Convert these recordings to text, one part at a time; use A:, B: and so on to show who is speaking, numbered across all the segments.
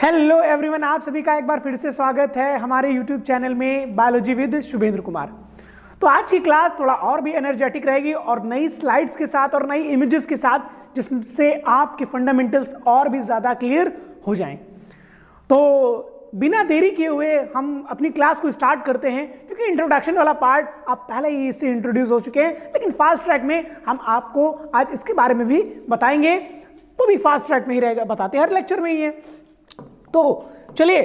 A: Hello everyone, आप सभी का एक बार फिर से स्वागत है हमारे यूट्यूब चैनल में बायोलॉजी विद शुभेंद्र कुमार। तो आज की क्लास थोड़ा और भी एनर्जेटिक रहेगी और नई स्लाइड्स के साथ और नई इमेजेस के साथ, जिससे आपके फंडामेंटल्स और भी ज़्यादा क्लियर हो जाएं। तो बिना देरी किए हुए हम अपनी क्लास को स्टार्ट करते हैं, क्योंकि इंट्रोडक्शन वाला पार्ट आप पहले ही इससे इंट्रोड्यूस हो चुके हैं, लेकिन फास्ट ट्रैक में हम आपको आज इसके बारे में भी बताएंगे। वो भी फास्ट ट्रैक में ही रहेगा, बताते हर लेक्चर में ही है। तो चलिए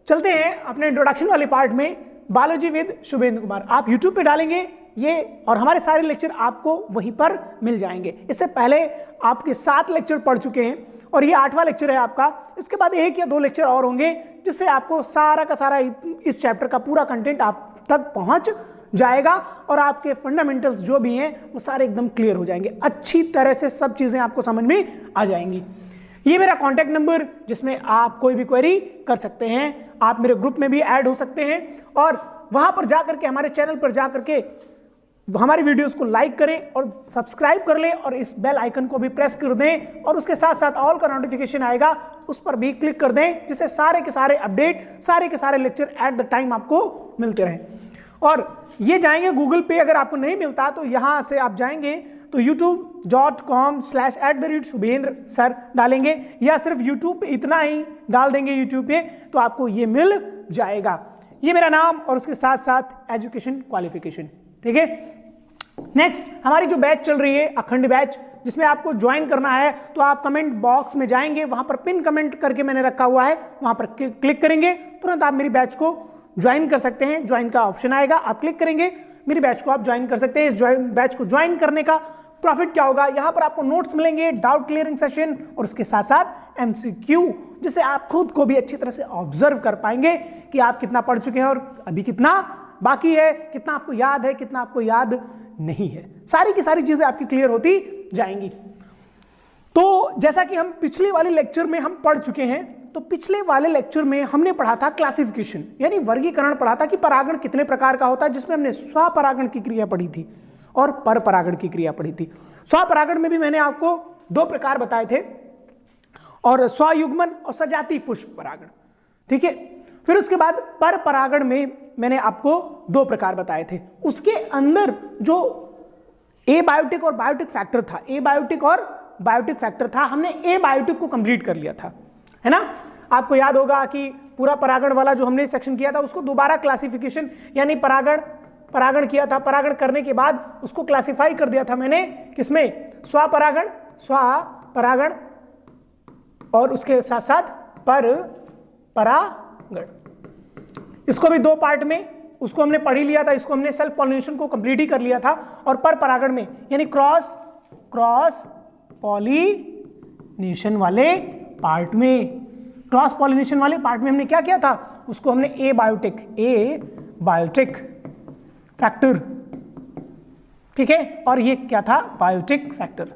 A: चलते हैं अपने इंट्रोडक्शन वाले पार्ट में, बायोलॉजी विद शुभेंद्र कुमार। आप यूट्यूब पे डालेंगे ये और हमारे सारे लेक्चर आपको वहीं पर मिल जाएंगे। इससे पहले आपके 7 लेक्चर पढ़ चुके हैं और ये 8वां लेक्चर है आपका। इसके बाद 1 या 2 लेक्चर और होंगे, जिससे आपको सारा का सारा इस चैप्टर का पूरा कंटेंट आप तक पहुंच जाएगा और आपके फंडामेंटल्स जो भी हैं वो सारे एकदम क्लियर हो जाएंगे। अच्छी तरह से सब चीज़ें आपको समझ में आ जाएंगी। ये मेरा कॉन्टैक्ट नंबर, जिसमें आप कोई भी क्वेरी कर सकते हैं। आप मेरे ग्रुप में भी ऐड हो सकते हैं और वहां पर जाकर के, हमारे चैनल पर जाकर के हमारी वीडियोस को लाइक करें और सब्सक्राइब कर लें और इस बेल आइकन को भी प्रेस कर दें और उसके साथ साथ ऑल का नोटिफिकेशन आएगा, उस पर भी क्लिक कर दें, जिससे सारे के सारे अपडेट, सारे के सारे लेक्चर एट द टाइम आपको मिलते रहें। और ये जाएंगे गूगल पे, अगर आपको नहीं मिलता तो यहाँ से आप जाएंगे तो youtube.com/शुभेंद्र सर डालेंगे, या सिर्फ यूट्यूब पे इतना ही डाल देंगे यूट्यूब पे, तो आपको ये मिल जाएगा। ये मेरा नाम और उसके साथ साथ एजुकेशन क्वालिफिकेशन, ठीक है। नेक्स्ट हमारी जो बैच चल रही है, अखंड बैच, जिसमें आपको ज्वाइन करना है तो आप कमेंट बॉक्स में जाएंगे, वहां पर पिन कमेंट करके मैंने रखा हुआ है, वहां पर क्लिक करेंगे, तुरंत आप मेरी बैच को ज्वाइन कर सकते हैं। ज्वाइन का ऑप्शन आएगा, आप क्लिक करेंगे, मेरी बैच को आप ज्वाइन कर सकते हैं। इस बैच को ज्वाइन करने का प्रॉफिट क्या होगा, यहाँ पर आपको नोट्स मिलेंगे, डाउट क्लियरिंग सेशन और उसके साथ साथ MCQ, जिससे आप खुद को भी अच्छी तरह से ऑब्जर्व कर पाएंगे कि आप कितना पढ़ चुके हैं और अभी कितना बाकी है, कितना आपको याद है, कितना आपको याद नहीं है। सारी की सारी चीजें आपकी क्लियर होती जाएंगी। तो जैसा कि हम पिछले वाले लेक्चर में हम पढ़ चुके हैं, तो पिछले वाले लेक्चर में हमने पढ़ा था क्लासिफिकेशन, यानी वर्गीकरण पढ़ा था कि परागण कितने प्रकार का होता है, जिसमें हमने स्वपरागण की क्रिया पढ़ी थी और परपरागण की क्रिया पढ़ी थी। स्वपरागण में भी मैंने आपको 2 प्रकार बताए थे, और स्वयुग्मन और सजातीय पुष्प परागण, ठीक है। फिर उसके बाद परपरागण में मैंने आपको 2 प्रकार बताए थे। उसके अंदर जो एबायोटिक और बायोटिक फैक्टर था, एबायोटिक और बायोटिक फैक्टर था, हमने एबायोटिक को कंप्लीट कर लिया था, है ना। आपको याद होगा कि पूरा परागण वाला जो हमने सेक्शन किया था, उसको दोबारा क्लासिफिकेशन, यानी परागण किया था, परागण करने के बाद उसको क्लासिफाई कर दिया था मैंने किसमें, स्वपरागण और उसके साथ साथ परपरागण। इसको भी 2 पार्ट में उसको हमने पढ़ ही लिया था। इसको हमने सेल्फ पॉलिनेशन को कंप्लीट ही कर लिया था, और परपरागण में यानी क्रॉस पॉलिनेशन वाले पार्ट में, क्रॉस पॉलिनेशन वाले पार्ट में हमने क्या किया था, उसको हमने एबायोटिक फैक्टर, ठीक है, और ये क्या था, बायोटिक फैक्टर।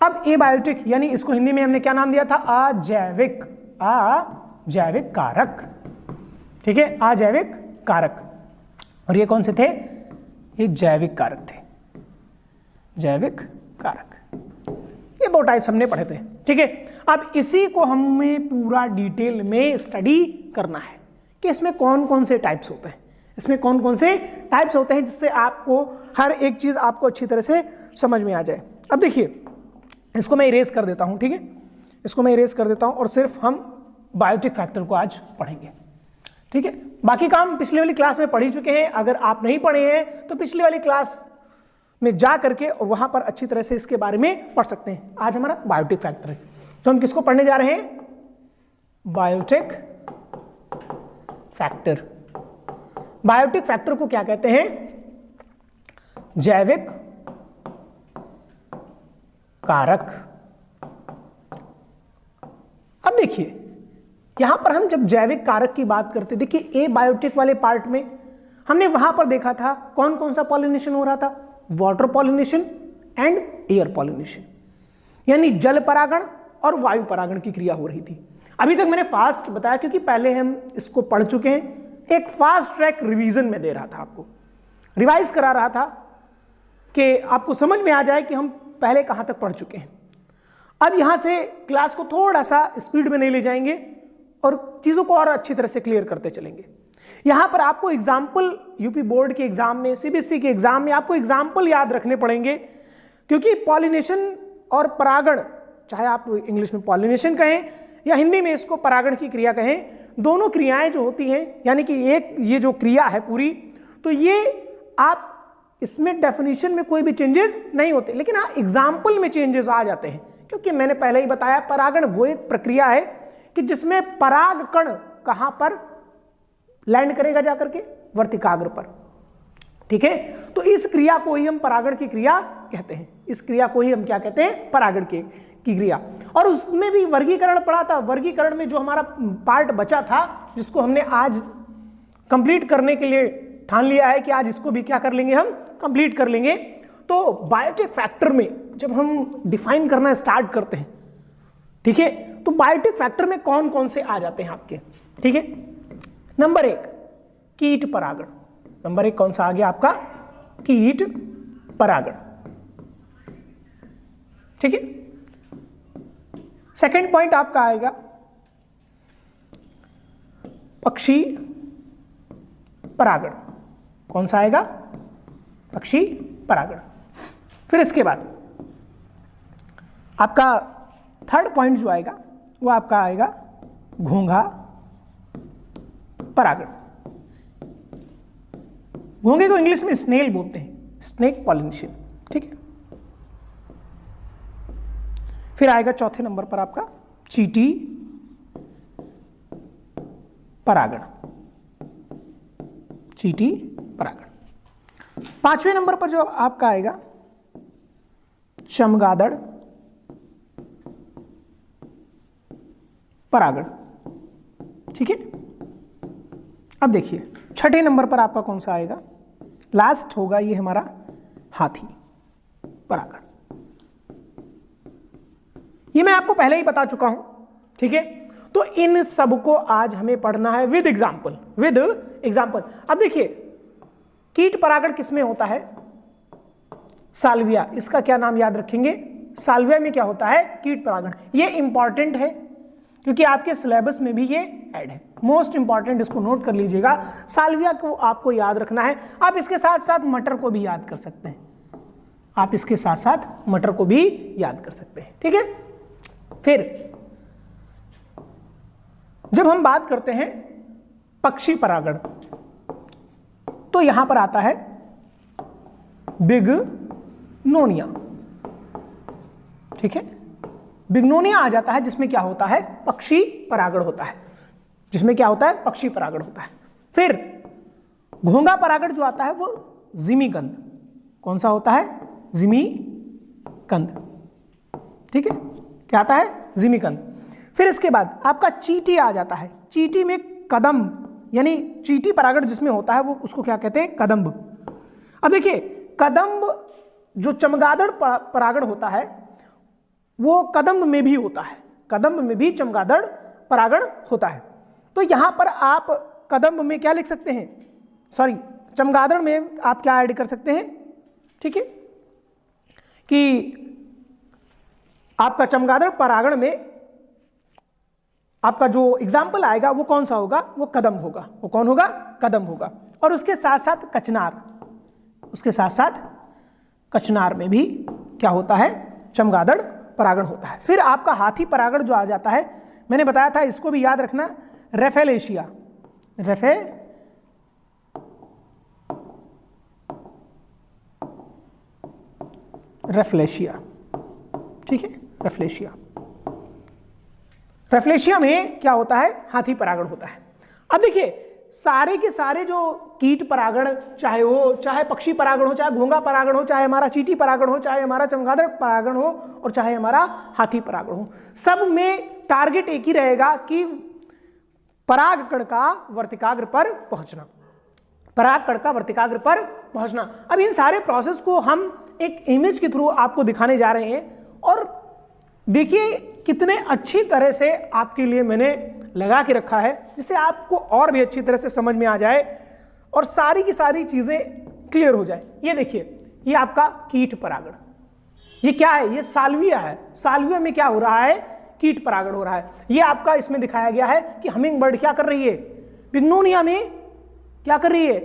A: अब एबायोटिक यानी इसको हिंदी में हमने क्या नाम दिया था, अजैविक कारक, ठीक है, अजैविक कारक। और ये कौन से थे, ये जैविक कारक थे, जैविक कारक। ये 2 टाइप्स हमने पढ़े थे, ठीक है। अब इसी को हमें पूरा डिटेल में स्टडी करना है कि इसमें कौन कौन से टाइप्स होते हैं, इसमें कौन कौन से टाइप्स होते हैं, जिससे आपको हर एक चीज आपको अच्छी तरह से समझ में आ जाए। अब देखिए, इसको मैं इरेज कर देता हूं, ठीक है, इसको मैं इरेज कर देता हूं और सिर्फ हम बायोटिक फैक्टर को आज पढ़ेंगे, ठीक है। बाकी काम पिछले वाली क्लास में पढ़ ही चुके हैं। अगर आप नहीं पढ़े हैं तो पिछली वाली क्लास में जा करके और वहां पर अच्छी तरह से इसके बारे में पढ़ सकते हैं। आज हमारा बायोटिक फैक्टर है, तो हम किसको पढ़ने जा रहे हैं, बायोटिक फैक्टर। बायोटिक फैक्टर को क्या कहते हैं, जैविक कारक। अब देखिए, यहां पर हम जब जैविक कारक की बात करते, देखिए एबायोटिक वाले पार्ट में हमने वहां पर देखा था कौन कौन सा पॉलिनेशन हो रहा था, water pollination and air pollination, यानी जल परागण और वायु परागण की क्रिया हो रही थी। अभी तक मैंने फास्ट बताया क्योंकि पहले हम इसको पढ़ चुके हैं, एक फास्ट ट्रैक रिवीजन में दे रहा था, आपको रिवाइज करा रहा था कि आपको समझ में आ जाए कि हम पहले कहां तक पढ़ चुके हैं। अब यहां से क्लास को थोड़ा सा स्पीड में नहीं ले जाएंगे और चीजों को और अच्छी तरह से क्लियर करते चलेंगे। यहां पर आपको एग्जाम्पल, यूपी बोर्ड के एग्जाम में, सीबीएसई के एग्जाम में आपको एग्जाम्पल याद रखने पड़ेंगे, क्योंकि पॉलिनेशन और परागण, चाहे आप इंग्लिश में पॉलिनेशन कहें या हिंदी में इसको परागण की क्रिया कहें, दोनों क्रियाएं जो होती हैं, यानी कि एक ये जो क्रिया है पूरी, तो ये आप इसमें डेफिनेशन में कोई भी चेंजेस नहीं होते, लेकिन हाँ एग्जाम्पल में चेंजेस आ जाते हैं, क्योंकि मैंने पहले ही बताया परागण वो एक प्रक्रिया है कि जिसमें पराग कण कहां पर लैंड करेगा जाकर के, वर्तिकाग्र पर। ठीक है, तो इस क्रिया को ही हम परागण की क्रिया कहते हैं, इस क्रिया को ही हम क्या कहते हैं, परागण की क्रिया। और उसमें भी वर्गीकरण पढ़ा था, वर्गीकरण में जो हमारा पार्ट बचा था, जिसको हमने आज कंप्लीट करने के लिए ठान लिया है कि आज इसको भी क्या कर लेंगे, हम कंप्लीट कर लेंगे। तो बायोटिक फैक्टर में जब हम डिफाइन करना स्टार्ट करते हैं, ठीक है, तो बायोटिक फैक्टर में कौन कौन से आ जाते हैं आपके, ठीक है। नंबर 1 कीट परागण, नंबर 1 कौन सा आ गया आपका, कीट परागण, ठीक है। सेकंड पॉइंट आपका आएगा पक्षी परागण, कौन सा आएगा, पक्षी परागण। फिर इसके बाद आपका थर्ड पॉइंट जो आएगा वो आपका आएगा घोंघा परागण। घोंघे को इंग्लिश में स्नेल बोलते हैं, स्नेक पॉलिनेशन, ठीक है। फिर आएगा चौथे नंबर पर आपका चींटी परागण, चींटी परागण। पांचवें नंबर पर जो आपका आएगा चमगादड़ परागण, ठीक है। अब देखिए छठे नंबर पर आपका कौन सा आएगा, लास्ट होगा ये हमारा हाथी परागण। ये मैं आपको पहले ही बता चुका हूं, ठीक है। तो इन सब को आज हमें पढ़ना है विद एग्जाम्पल, विद एग्जाम्पल। अब देखिए कीट परागण किसमें होता है, साल्विया, इसका क्या नाम याद रखेंगे, साल्विया में क्या होता है, कीट परागण। ये इंपॉर्टेंट है क्योंकि आपके सिलेबस में भी ये ऐड है, मोस्ट इंपॉर्टेंट, इसको नोट कर लीजिएगा। साल्विया को आपको याद रखना है। आप इसके साथ साथ मटर को भी याद कर सकते हैं, आप इसके साथ साथ मटर को भी याद कर सकते हैं, ठीक है। फिर जब हम बात करते हैं पक्षी परागण, तो यहां पर आता है बिगनोनिया, ठीक है। बिगनोनिया आ जाता है जिसमें क्या होता है, पक्षी परागण होता है, जिसमें क्या होता है, पक्षी परागण होता है। फिर घोंघा परागण जो आता है वो जिमीकंद, कौन सा होता है, जिमीकंद, ठीक है, क्या आता है, जिमीकंद। फिर इसके बाद आपका चींटी आ जाता है, चींटी में कदम्ब, यानी चींटी परागण जिसमें होता है वो उसको क्या कहते हैं, कदम्ब। अब देखिए कदम्ब जो चमगादड़ परागण होता है वो कदम्ब में भी होता है, कदम्ब में भी चमगादड़ परागण होता है। तो यहां पर आप कदम्ब में क्या लिख सकते हैं, सॉरी चमगादड़ में आप क्या ऐड कर सकते हैं, ठीक है, कि आपका चमगादड़ परागण में आपका जो एग्जाम्पल आएगा वो कौन सा होगा, वो कदम्ब होगा, वो कौन होगा, कदम्ब होगा। और उसके साथ साथ कचनार, उसके साथ साथ कचनार में भी क्या होता है, चमगादड़ परागण होता है। फिर आपका हाथी परागण जो आ जाता है, मैंने बताया था इसको भी याद रखना, रेफेलेशिया, रेफलेशिया, ठीक है, रेफलेशिया। रेफलेशिया में क्या होता है, हाथी परागण होता है। अब देखिए सारे के सारे जो कीट परागण, चाहे पक्षी परागण हो, चाहे घोंघा परागण हो, चाहे हमारा चींटी परागण हो, चाहे हमारा चमगादड़ परागण हो, और चाहे हमारा हाथी परागण हो, सब में टारगेट एक ही रहेगा कि परागकण का वर्तिकाग्र पर पहुंचना, परागकण का वर्तिकाग्र पर पहुंचना। अब इन सारे प्रोसेस को हम एक इमेज के थ्रू आपको दिखाने जा रहे हैं, और देखिए कितने अच्छी तरह से आपके लिए मैंने लगा के रखा है, जिससे आपको और भी अच्छी तरह से समझ में आ जाए और सारी की सारी चीजें क्लियर हो जाए। ये देखिए, ये आपका कीट परागण, ये क्या है? ये साल्विया है। साल्विया में क्या हो रहा है? कीट परागण हो रहा है। ये आपका इसमें दिखाया गया है कि हमिंग बर्ड क्या कर रही है? पिग्नोनिया में क्या कर रही है?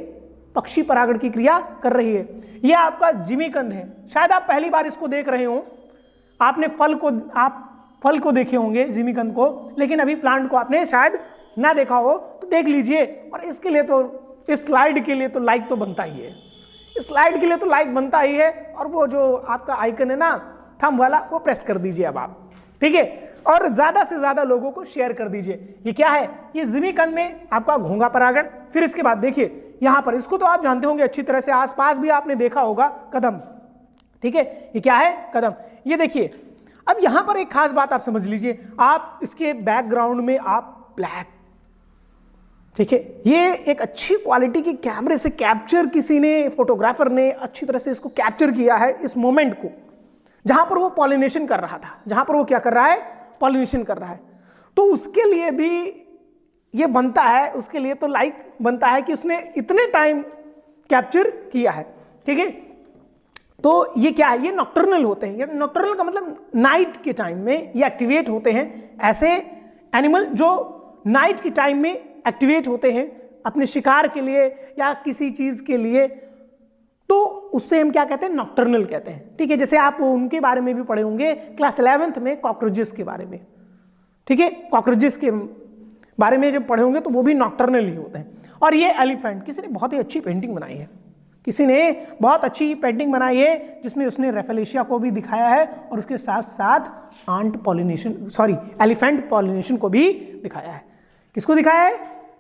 A: पक्षी परागण की क्रिया कर रही है। ये आपका जिमीकंद है। शायद आप पहली बार इसको देख रहे हो। आपने फल को देखे होंगे, जिमीकंद को, लेकिन अभी प्लांट को आपने शायद ना देखा हो, तो देख लीजिए। और इसके लिए तो, इस स्लाइड के लिए तो लाइक तो बनता ही है, इस स्लाइड के लिए तो लाइक बनता ही है। और वो जो आपका आइकन है ना थंब वाला, वो प्रेस कर दीजिए अब आप, ठीक है। और ज्यादा से ज्यादा लोगों को शेयर कर दीजिए। ये क्या है? ये जिमीकंद में आपका घोंघा परागण। फिर इसके बाद देखिए यहां पर, इसको तो आप जानते होंगे अच्छी तरह से, आसपास भी आपने देखा होगा, कदम, ठीक है। ये क्या है? कदम। ये देखिए, अब यहां पर एक खास बात आप समझ लीजिए। आप इसके बैकग्राउंड में आप ब्लैक, ठीक है, ये एक अच्छी क्वालिटी की कैमरे से कैप्चर, किसी ने, फोटोग्राफर ने अच्छी तरह से इसको कैप्चर किया है, इस मोमेंट को, जहां पर वो पॉलिनेशन कर रहा था, जहां पर वो क्या कर रहा है? पॉलिनेशन कर रहा है। तो उसके लिए भी ये बनता है, उसके लिए तो लाइक बनता है कि उसने इतने टाइम कैप्चर किया है, ठीक है। तो ये क्या है? ये नॉक्टर्नल होते हैं। ये नॉक्टर्नल का मतलब नाइट के टाइम में ये एक्टिवेट होते हैं। ऐसे एनिमल जो नाइट के टाइम में एक्टिवेट होते हैं अपने शिकार के लिए या किसी चीज के लिए, तो उससे हम क्या कहते हैं? नॉक्टर्नल कहते हैं, ठीक है। जैसे आप उनके बारे में भी पढ़े होंगे क्लास 11th में, कॉकरोचेस के बारे में, ठीक है। कॉकरोचेस के बारे में जब पढ़े होंगे तो वो भी नॉक्टर्नल ही होते हैं। और ये एलिफेंट, किसी ने बहुत ही अच्छी पेंटिंग बनाई है, किसी ने बहुत अच्छी पेंटिंग बनाई है, जिसमें उसने रेफेलेशिया को भी दिखाया है और उसके साथ साथ एलिफेंट पॉलिनेशन को भी दिखाया है। किसको दिखाया है?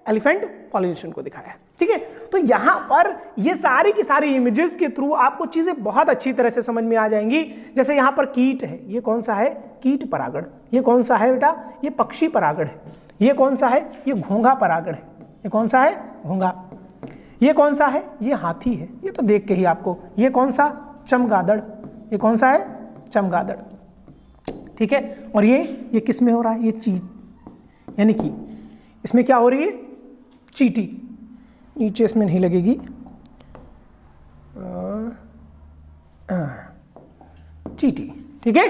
A: एलिफेंट पॉलिनेशन को दिखाया है, ठीक है। तो यहां पर ये सारी की सारी इमेजेस के थ्रू आपको चीजें बहुत अच्छी तरह से समझ में आ जाएंगी। जैसे यहां पर कीट है, ये कौन सा है? कीट परागण। ये कौन सा है बेटा? ये पक्षी परागण है। ये कौन सा है? ये घोंघा परागण है। ये कौन सा है? घोंघा। ये कौन सा है? ये हाथी है। ये तो देख के ही आपको। ये कौन सा? चमगादड़। ये कौन सा है? चमगादड़, ठीक है। और ये किस में हो रहा है? ये चीट, यानी कि इसमें क्या हो रही है? चीटी। नीचे इसमें नहीं लगेगी, चीटी, ठीक है।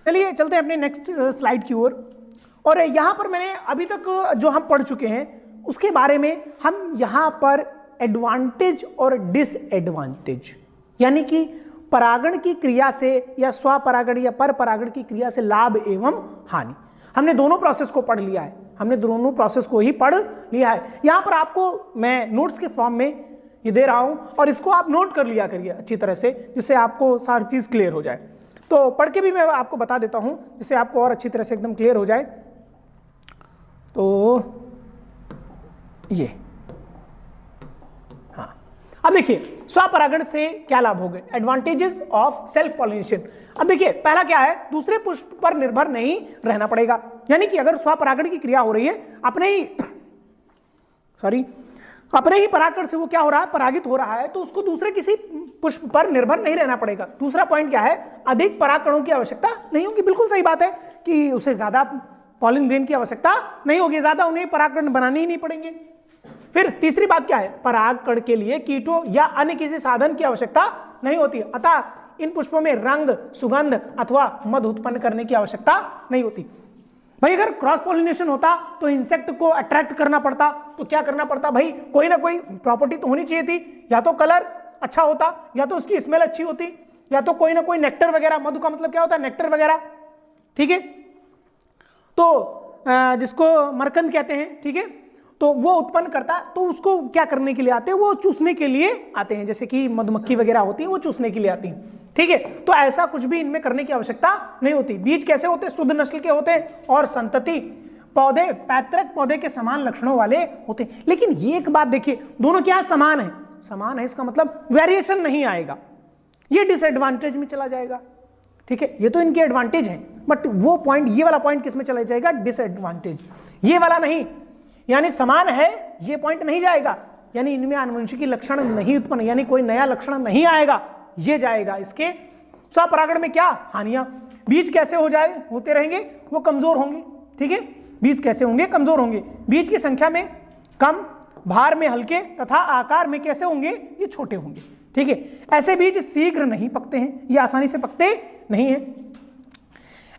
A: चलिए चलते हैं अपने नेक्स्ट स्लाइड की ओर। और यहां पर मैंने अभी तक जो हम पढ़ चुके हैं उसके बारे में हम यहां पर एडवांटेज और डिसएडवांटेज, यानी कि परागण की क्रिया से या स्वपरागण या पर परागण की क्रिया से लाभ एवं हानि, हमने दोनों प्रोसेस को पढ़ लिया है। हमने दोनों प्रोसेस को ही पढ़ लिया है। यहां पर आपको मैं नोट्स के फॉर्म में ये दे रहा हूं और इसको आप नोट कर लिया करिए अच्छी तरह से, जिससे आपको सारी चीज क्लियर हो जाए। तो पढ़ के भी मैं आपको बता देता हूं जिससे आपको और अच्छी तरह से एकदम क्लियर हो जाए। तो ये, हाँ, अब देखिए स्वपरागण से क्या लाभ हो गए? Advantages of self pollination. अब देखिए पहला क्या है? दूसरे पुष्प पर निर्भर नहीं रहना पड़ेगा। यानी कि अगर स्वपरागण की क्रिया हो रही है, अपने ही परागण से वो क्या हो रहा है? परागित हो रहा है, तो उसको दूसरे किसी पुष्प पर निर्भर नहीं रहना पड़ेगा। दूसरा पॉइंट क्या है? अधिक परागकणों की आवश्यकता नहीं होगी। बिल्कुल सही बात है कि उसे ज्यादा पॉलिन ग्रेन की आवश्यकता नहीं होगी, ज्यादा उन्हें परागकण बनाने ही नहीं पड़ेंगे। फिर तीसरी बात क्या है? परागकण के लिए कीटों या अन्य किसी साधन की आवश्यकता नहीं होती, अतः इन पुष्पों में रंग, सुगंध अथवा मध उत्पन्न करने की आवश्यकता नहीं होती। भाई अगर क्रॉस पॉलिनेशन होता तो इंसेक्ट को अट्रैक्ट करना पड़ता, तो क्या करना पड़ता? भाई कोई ना कोई प्रॉपर्टी तो होनी चाहिए थी, या तो कलर अच्छा होता, या तो उसकी स्मेल अच्छी होती, या तो कोई ना कोई नेक्टर वगैरह, मधु का मतलब क्या होता है? नेक्टर वगैरह, ठीक है। तो जिसको मरकंद कहते हैं, ठीक है, तो वो उत्पन्न करता, तो उसको क्या करने के लिए आते हैं? वो चूसने के लिए आते हैं। जैसे कि मधुमक्खी वगैरह होती है, वो चूसने के लिए आती हैं, ठीक है। तो ऐसा कुछ भी इनमें करने की आवश्यकता नहीं होती। बीज कैसे होते? शुद्ध नस्ल के होते हैं और संतति पौधे पैतृक पौधे के समान लक्षणों वाले होते हैं। लेकिन ये एक बात देखिए, दोनों क्या समान है? समान है, इसका मतलब वेरिएशन नहीं आएगा, ये डिसएडवांटेज में चला जाएगा, ठीक है। ये तो इनके एडवांटेज है, बट वो पॉइंट, ये वाला पॉइंट किस में चला जाएगा? डिसएडवांटेज। ये वाला नहीं, यानी समान है, ये पॉइंट नहीं जाएगा, यानी इनमें आनुवंशिकी लक्षण नहीं उत्पन्न, यानी कोई नया लक्षण नहीं आएगा, ये जाएगा इसके स्वपरागण में। क्या हानियां? बीज कैसे होते रहेंगे? वो कमजोर होंगे, ठीक है। बीज कैसे होंगे? कमजोर होंगे। बीज की संख्या में कम, भार में हल्के तथा आकार में कैसे होंगे? ये छोटे होंगे, ठीक है। ऐसे बीज शीघ्र नहीं पकते हैं, ये आसानी से पकते नहीं हैं।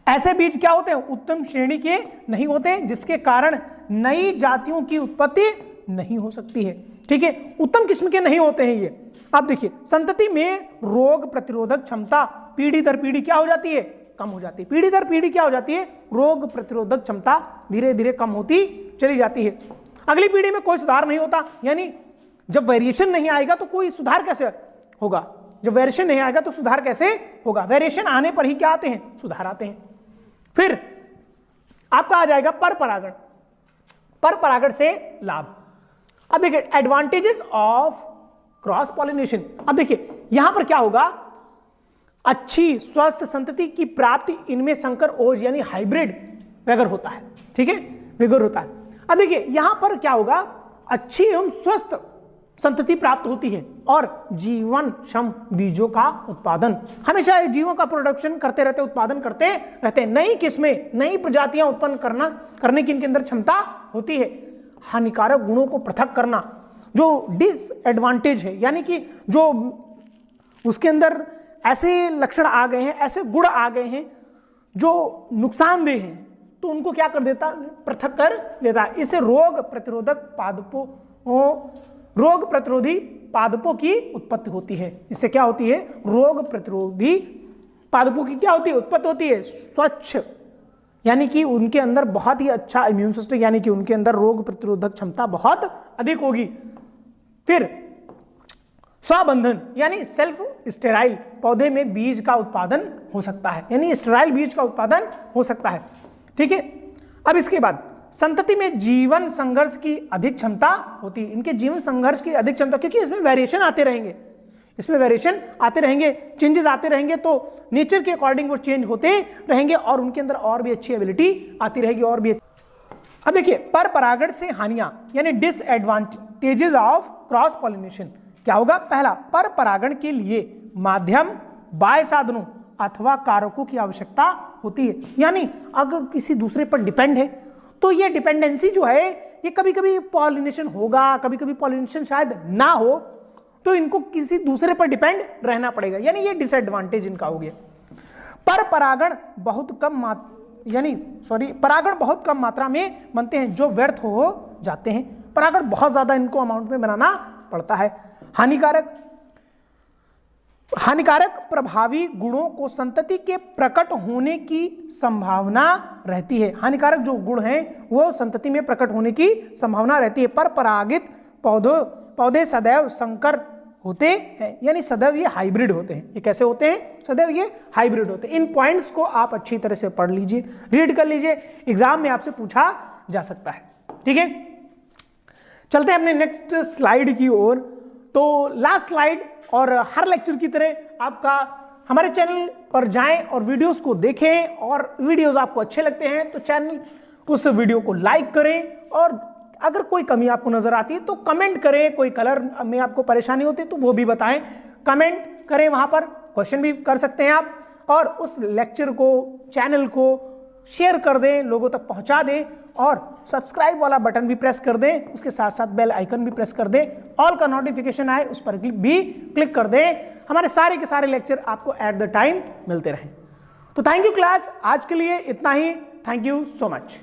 A: ऐसे बीज क्या होते हैं, उत्तम श्रेणी के नहीं होते, जिसके कारण नई जातियों की उत्पत्ति नहीं हो सकती है। ठीक है, उत्तम किस्म के नहीं होते हैं ये। अब देखिए, संतति में रोग प्रतिरोधक क्षमता पीढ़ी दर पीढ़ी क्या हो जाती है, कम हो जाती है। पीढ़ी दर पीढ़ी क्या हो जाती है, रोग प्रतिरोधक क्षमता धीरे धीरे कम होती चली जाती है। अगली पीढ़ी में कोई सुधार नहीं होता, यानी जब वेरिएशन नहीं आएगा तो कोई सुधार कैसे होगा, जब वेरिएशन नहीं आएगा तो सुधार कैसे होगा। वेरिएशन आने पर ही क्या आते हैं, सुधार आते हैं। फिर आपका आ जाएगा पर परागण। पर परागण से लाभ। अब देखिए, एडवांटेजेस ऑफ क्रॉस पॉलिनेशन। अब देखिए यहां पर क्या होगा, अच्छी स्वस्थ संतति की प्राप्ति इनमें संकर ओज यानी हाइब्रिड वगैरह होता है। ठीक है, विगर होता है। अब देखिए यहां पर क्या होगा, अच्छी एवं स्वस्थ संतति प्राप्त होती है और जीवन क्षम बीजों का उत्पादन, हमेशा जीवों का प्रोडक्शन करते रहते, उत्पादन करते रहते हैं। नई किस्में, नई प्रजातियां उत्पन्न करने की इनके अंदर क्षमता होती है। हानिकारक गुणों को पृथक करना, जो डिसएडवांटेज है, यानी कि जो उसके अंदर ऐसे लक्षण आ गए हैं, ऐसे गुण आ गए हैं जो नुकसानदेह हैं, तो उनको क्या कर देता, पृथक कर देता है। इससे रोग प्रतिरोधी पादपों की उत्पत्ति होती है। इससे क्या होती है, रोग प्रतिरोधी पादपों की क्या होती है, उत्पत्ति होती है। स्वच्छ, यानी कि उनके अंदर बहुत ही अच्छा इम्यून सिस्टम, यानी कि उनके अंदर रोग प्रतिरोधक क्षमता बहुत अधिक होगी। फिर स्वबंधन, यानी सेल्फ स्टेराइल पौधे में बीज का उत्पादन हो सकता है, यानी स्टेराइल बीज का उत्पादन हो सकता है। ठीक है, अब इसके बाद संतति में जीवन संघर्ष की अधिक क्षमता होती है। इनके जीवन संघर्ष की अधिक क्षमता, क्योंकि इसमें वेरिएशन आते रहेंगे, इसमें वेरिएशन आते रहेंगे, चेंजेस आते रहेंगे, तो नेचर के अकॉर्डिंग वो चेंज होते रहेंगे और उनके अंदर और भी अच्छी एबिलिटी आती रहेगी और भी। अब देखिए, पर परागण से हानियां यानी डिसएडवांटेजेस ऑफ क्रॉस पॉलिनेशन क्या होगा। पहला, पर परागण के लिए माध्यम, बाह्य साधनों अथवा कारकों की आवश्यकता होती है। यानी अगर किसी दूसरे पर डिपेंड है तो ये डिपेंडेंसी जो है, ये कभी कभी पॉलिनेशन होगा, कभी कभी पॉलिनेशन शायद ना हो, तो इनको किसी दूसरे पर डिपेंड रहना पड़ेगा, यानी ये डिसएडवांटेज इनका हो गया। पर परागण बहुत कम परागण बहुत कम मात्रा में बनते हैं जो व्यर्थ हो जाते हैं। परागण बहुत ज्यादा इनको अमाउंट में बनाना पड़ता है। हानिकारक प्रभावी गुणों को संतति के प्रकट होने की संभावना रहती है। हानिकारक जो गुण हैं वो संतति में प्रकट होने की संभावना रहती है। पर परागित पौधे सदैव संकर होते हैं, यानी सदैव ये हाइब्रिड होते हैं। ये कैसे होते हैं, सदैव ये हाइब्रिड होते हैं। इन पॉइंट्स को आप अच्छी तरह से पढ़ लीजिए, रीड कर लीजिए, एग्जाम में आपसे पूछा जा सकता है। ठीक है, चलते हैं अपने नेक्स्ट स्लाइड की ओर। तो लास्ट स्लाइड, और हर लेक्चर की तरह आपका हमारे चैनल पर जाएं और वीडियोस को देखें, और वीडियोस आपको अच्छे लगते हैं तो चैनल उस वीडियो को लाइक करें, और अगर कोई कमी आपको नजर आती है तो कमेंट करें। कोई कलर में आपको परेशानी होती है तो वो भी बताएं, कमेंट करें, वहां पर क्वेश्चन भी कर सकते हैं आप, और उस लेक्चर को, चैनल को शेयर कर दें, लोगों तक पहुंचा दें, और सब्सक्राइब वाला बटन भी प्रेस कर दें, उसके साथ साथ बेल आइकन भी प्रेस कर दें, ऑल का नोटिफिकेशन आए उस पर भी क्लिक कर दें। हमारे सारे के सारे लेक्चर आपको एट द टाइम मिलते रहें। तो थैंक यू क्लास, आज के लिए इतना ही। Thank you so much.